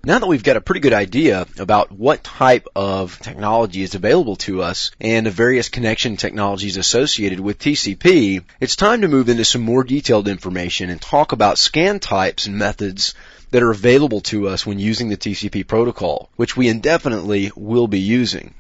Now that we've got a pretty good idea about what type of technology is available to us and the various connection technologies associated with TCP, it's time to move into some more detailed information and talk about scan types and methods that are available to us when using the TCP protocol, which we indefinitely will be using.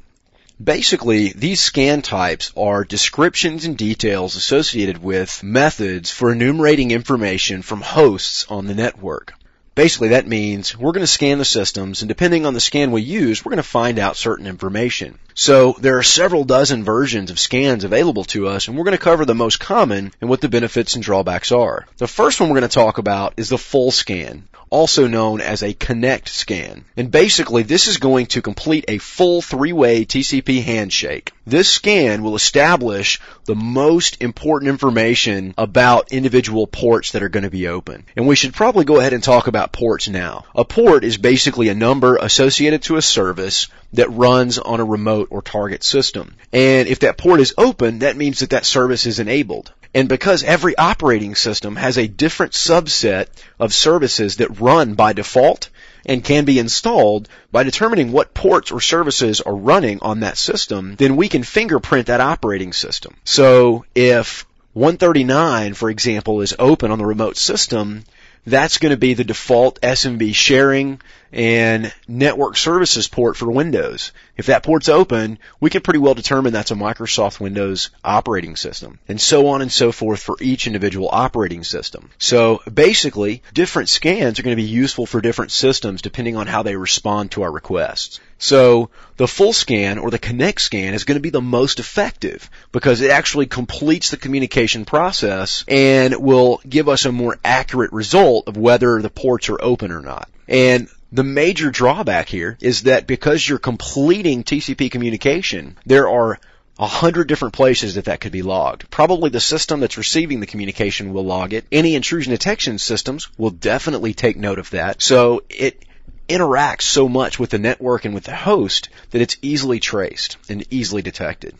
Basically, these scan types are descriptions and details associated with methods for enumerating information from hosts on the network. Basically, that means we're going to scan the systems, and depending on the scan we use, we're going to find out certain information. So there are several dozen versions of scans available to us, and we're going to cover the most common and what the benefits and drawbacks are. The first one we're going to talk about is the full scan, also known as a connect scan. And basically, this is going to complete a full three-way TCP handshake. This scan will establish the most important information about individual ports that are going to be open. And we should probably go ahead and talk about ports now. A port is basically a number associated to a service that runs on a remote or target system. And if that port is open, that means that that service is enabled. And because every operating system has a different subset of services that run by default and can be installed, by determining what ports or services are running on that system, then we can fingerprint that operating system. So if 139, for example, is open on the remote system, that's going to be the default SMB sharing and network services port for Windows. If that port's open, we can pretty well determine that's a Microsoft Windows operating system, and so on and so forth for each individual operating system. So basically, different scans are going to be useful for different systems depending on how they respond to our requests. So the full scan or the connect scan is going to be the most effective because it actually completes the communication process and will give us a more accurate result of whether the ports are open or not. And the major drawback here is that because you're completing TCP communication, there are 100 different places that could be logged. Probably the system that's receiving the communication will log it. Any intrusion detection systems will definitely take note of that. So it interacts so much with the network and with the host that it's easily traced and easily detected.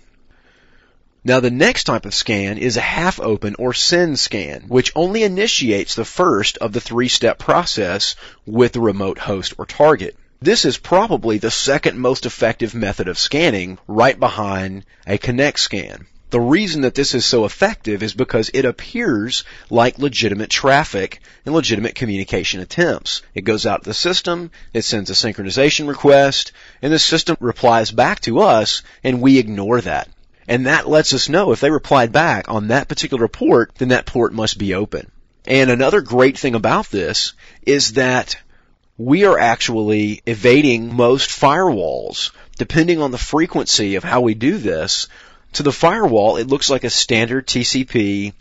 Now the next type of scan is a half-open or SYN scan, which only initiates the first of the three-step process with the remote host or target. This is probably the second most effective method of scanning, right behind a connect scan. The reason that this is so effective is because it appears like legitimate traffic and legitimate communication attempts. It goes out to the system, it sends a synchronization request, and the system replies back to us, and we ignore that. And that lets us know if they replied back on that particular port, then that port must be open. And another great thing about this is that we are actually evading most firewalls. Depending on the frequency of how we do this, to the firewall, it looks like a standard TCP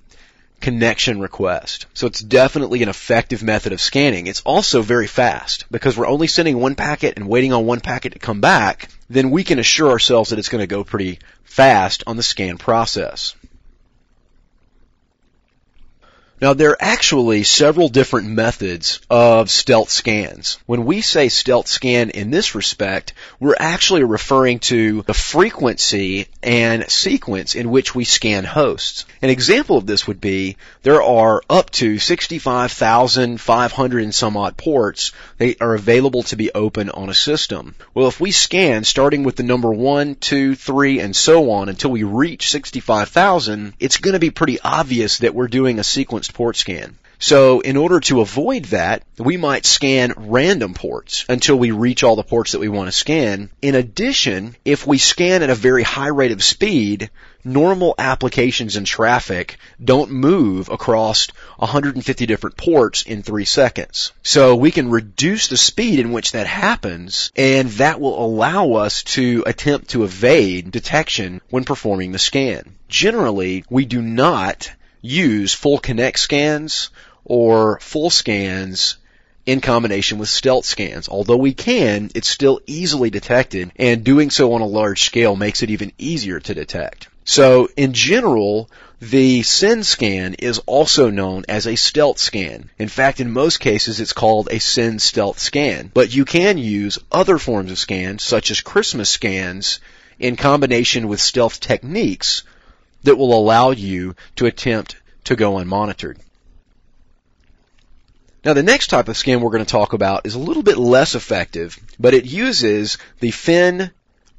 connection request. So it's definitely an effective method of scanning. It's also very fast because we're only sending one packet and waiting on one packet to come back. Then we can assure ourselves that it's going to go pretty fast on the scan process. Now, there are actually several different methods of stealth scans. When we say stealth scan in this respect, we're actually referring to the frequency and sequence in which we scan hosts. An example of this would be there are up to 65,500 and some odd ports that are available to be open on a system. Well, if we scan starting with the number 1, 2, 3, and so on until we reach 65,000, it's going to be pretty obvious that we're doing a sequenced port scan. So in order to avoid that, we might scan random ports until we reach all the ports that we want to scan. In addition, if we scan at a very high rate of speed, normal applications and traffic don't move across 150 different ports in 3 seconds. So we can reduce the speed in which that happens, and that will allow us to attempt to evade detection when performing the scan. Generally, we do not use full connect scans or full scans in combination with stealth scans. Although we can, it's still easily detected, and doing so on a large scale makes it even easier to detect. So in general, the SYN scan is also known as a stealth scan. In fact, in most cases, it's called a SYN stealth scan. But you can use other forms of scans, such as Christmas scans, in combination with stealth techniques that will allow you to attempt to go unmonitored. Now, the next type of scan we're going to talk about is a little bit less effective, but it uses the fin,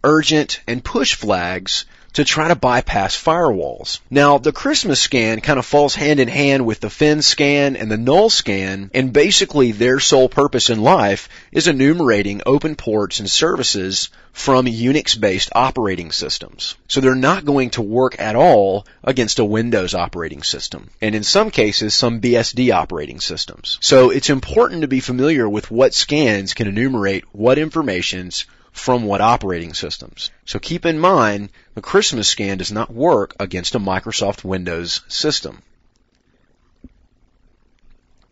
urgent, and push flags to try to bypass firewalls. Now, the Christmas scan kind of falls hand in hand with the fin scan and the null scan, and basically their sole purpose in life is enumerating open ports and services from Unix-based operating systems. So they're not going to work at all against a Windows operating system, and in some cases, some BSD operating systems. So it's important to be familiar with what scans can enumerate what informations from what operating systems. So keep in mind, the Christmas scan does not work against a Microsoft Windows system.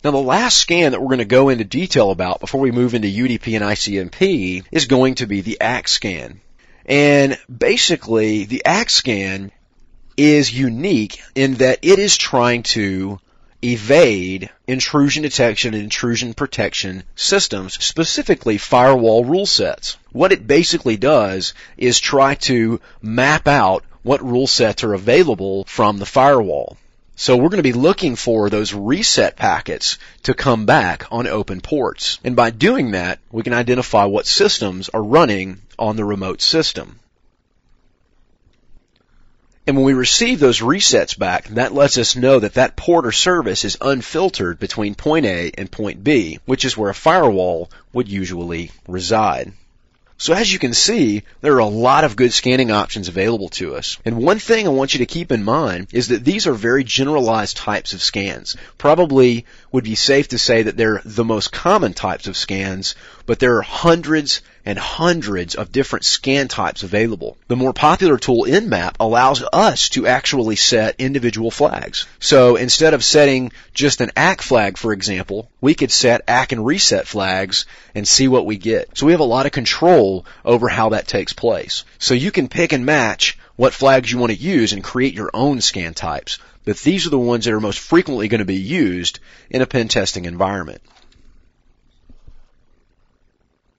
Now, the last scan that we're going to go into detail about before we move into UDP and ICMP is going to be the ACK scan. And basically, the ACK scan is unique in that it is trying to evade intrusion detection and intrusion protection systems, specifically firewall rule sets. What it basically does is try to map out what rule sets are available from the firewall. So we're going to be looking for those reset packets to come back on open ports. And by doing that, we can identify what systems are running on the remote system. And when we receive those resets back, that lets us know that that port or service is unfiltered between point A and point B, which is where a firewall would usually reside. So as you can see, there are a lot of good scanning options available to us. And one thing I want you to keep in mind is that these are very generalized types of scans. Probably would be safe to say that they're the most common types of scans, but there are hundreds and hundreds of different scan types available. The more popular tool, Nmap, allows us to actually set individual flags. So instead of setting just an ACK flag, for example, we could set ACK and reset flags and see what we get. So we have a lot of control over how that takes place. So you can pick and match what flags you want to use and create your own scan types. But these are the ones that are most frequently going to be used in a pen testing environment.